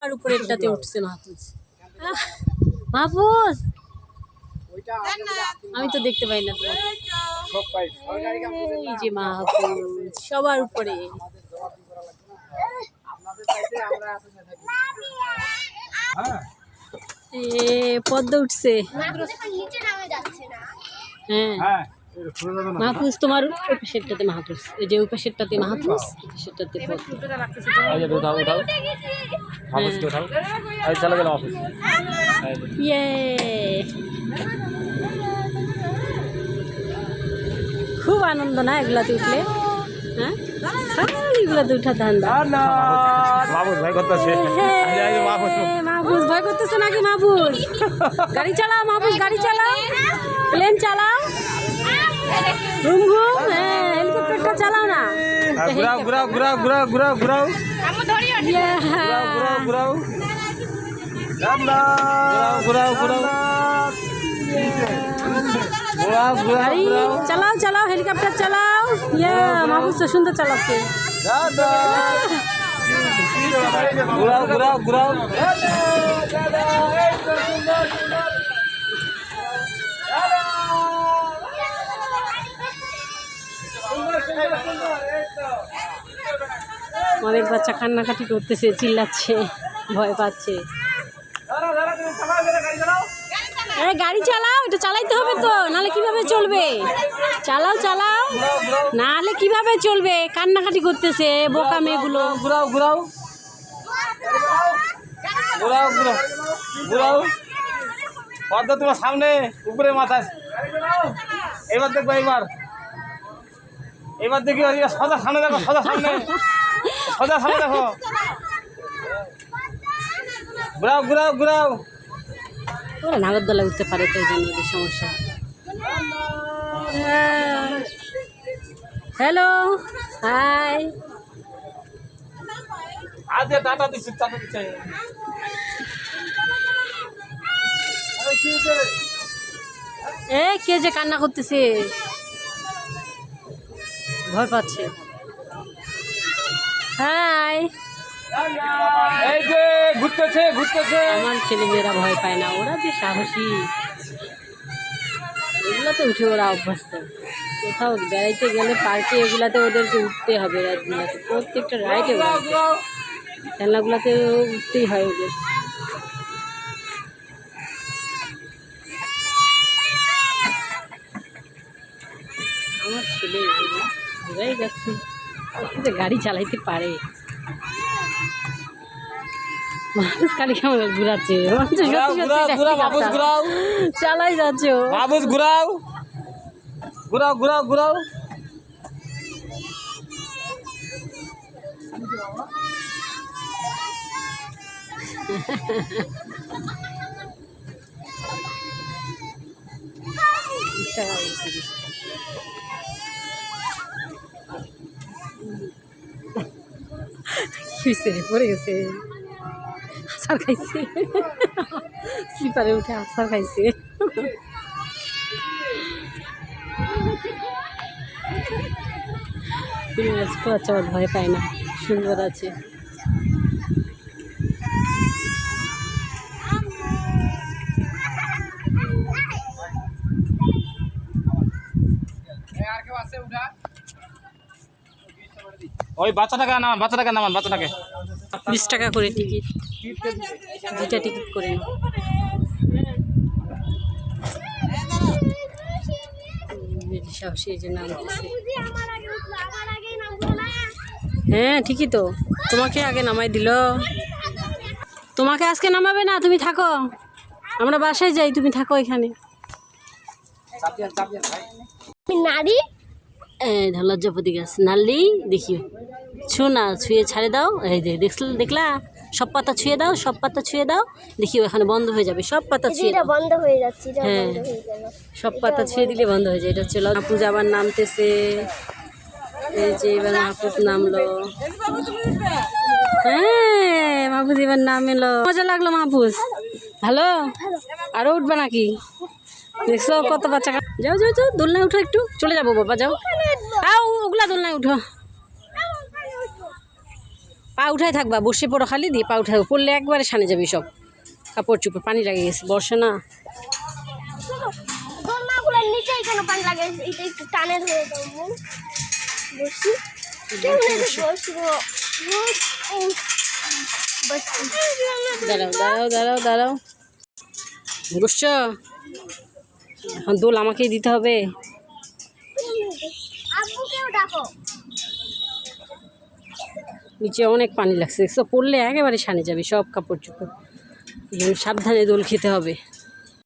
আর উপরেরটাতে উঠছে মাহফুজ। মাহফুজ আমি তো দেখতে পাই না তোমাকে। এই যে মাহফুজ সবার উপরে। পদ্ম উঠছে। হ্যাঁ মাহফুজ তোমার ওই পাশেরটাতে মাহফুজ, এই যে ওই পাশেরটাতে মাহফুজ, সেটাতে খুব আনন্দ না এগুলাতে উঠলে। হ্যাঁ এগুলাতে উঠা ধান্দা। মাহফুজ ভয় করতেছে নাকি? মাহফুজ গাড়ি চালাও, মাহফুজ গাড়ি চালাও, প্লেন চালাও, ঘুম ঘুম। হ্যাঁ হেলিকপ্টারটা চালাও না। ঘুরাও ঘুরাও ঘুরাও ঘুরাও ঘুরাও ঘুরাও চালাও চালাও হেলিকপ্টার চালাও। মাহফুজ তো সুন্দর চালাচ্ছে। ঘুরাও ঘুরাও ঘুরাও অনেক বাচ্চা কান্নাকাটি করতেছে, চিল্লাচ্ছে, ভয় পাচ্ছে। গাড়ি চালাও, এটা চালাইতে হবে তো, নাহলে কিভাবে চলবে? চালাও চালাও, নাহলে কিভাবে চলবে? কান্নাকাটি করতেছে বোকা মেয়েগুলো। ঘুরাও ঘুরাও ঘুরাও ঘুরাও ঘুরাও। পদ্ম তোমার সামনে, উপরে মাথা। এবার দেখবো, এবার দেখি সোজা সামনে দেখো, সোজা সামনে, সোজা সামনে দেখো। ঘুরাও ঘুরাও ঘুরাও। ওরা নাগরদোলায় উঠতে পারে তো, এই জন্য ওদের সমস্যা। Hello hi. আজকে টাটা দিচ্ছি, টাটা দিচ্ছে। কে যে কান্না করতেছে, ভয় পাচ্ছে। হাই। এই যে ঘুরতেছে ঘুরতেছে। আমার ছেলেমেয়েরা ভয় পায় না, ওরা যে সাহসী, এগুলাতে উঠে ওরা অভ্যস্ত। কোথাও বেড়াইতে গেলে পার্কে এগুলাতে ওদেরকে উঠতে হবে, রাইডগুলাতে, প্রত্যেকটা রাইডে ওরা খেলনাগুলাতে উঠতেই হয় ওদের। আমার ছেলে ঘুরাই যাচ্ছে, যে গাড়ি চালাইতে পারে। মানুষ খালি কেমন ঘুরাচ্ছে, চালাই যাচ্ছে। মাহফুজ ঘুরাও ঘুরাও ঘুরাও ঘুরাও। পড়ে গেছে, আসার খাইছে, স্লিপারে উঠে আসার খাইছে। বাচ্চা ভয় পায় না, সুন্দর আছে। ওই বাচ্চাটাকে নামান, বাচ্চাটাকে নামান, বাচ্চাটাকে। 20 টাকা করে টিকিট, 2টা টিকিট করে। সাহসী এই যে নামতেছে। হ্যাঁ ঠিকই তো, তোমাকে আগে নামাই দিল। তোমাকে আজকে নামাবে না, তুমি থাকো, আমরা বাসায় যাই, তুমি থাকো এখানে। নারী লজ্জাপতি গাছ নালি দেখিও, ছু না, ছুঁয়ে ছাড়ে দাও। এই যে দেখলা, সব পাতা ছুঁয়ে দাও, সব পাতা ছুঁয়ে দাও, দেখিও এখানে বন্ধ হয়ে যাবে, সব পাতা ছুঁয়ে দাও। বন্ধ হয়ে যাচ্ছে। হ্যাঁ সব পাতা ছুঁয়ে দিলে বন্ধ হয়ে যায়। এটা হচ্ছে মাহফুজ আবার নামতেছে। এই যে এবার মাহফুজ নামলো। হ্যাঁ মাহফুজ এবার নামলো, মজা লাগলো মাহফুজ। ভালো, আরো উঠবে নাকি? দেখছো কত বাচ্চা। যাও যাও যাও, দোলনায় উঠো, একটু চলে যাবো বাবা, যাও। ওগুলা দোলনায় উঠো, পা উঠায় থাকবা, বসে পড়ো খালি, দিয়ে পা উঠায় পড়লে একবারে সানে যাবি সব কাপড় চোপড়, পানি লাগে গেছে বর্ষা না। দোলনাগুলোর নিচে কেন পানি লাগে? এটা একটু টানের হয়ে যাবে। বসি দাঁড়াও দাঁড়াও দাঁড়াও দাঁড়াও, বসছ? এখন দোল আমাকেই দিতে হবে। আব্বুকেও ডাকো। নিচে অনেক পানি লাগছে, দেখছো? পড়লে একেবারে সানে যাবে সব কাপড় চোপড়, সাবধানে দোল খেতে হবে।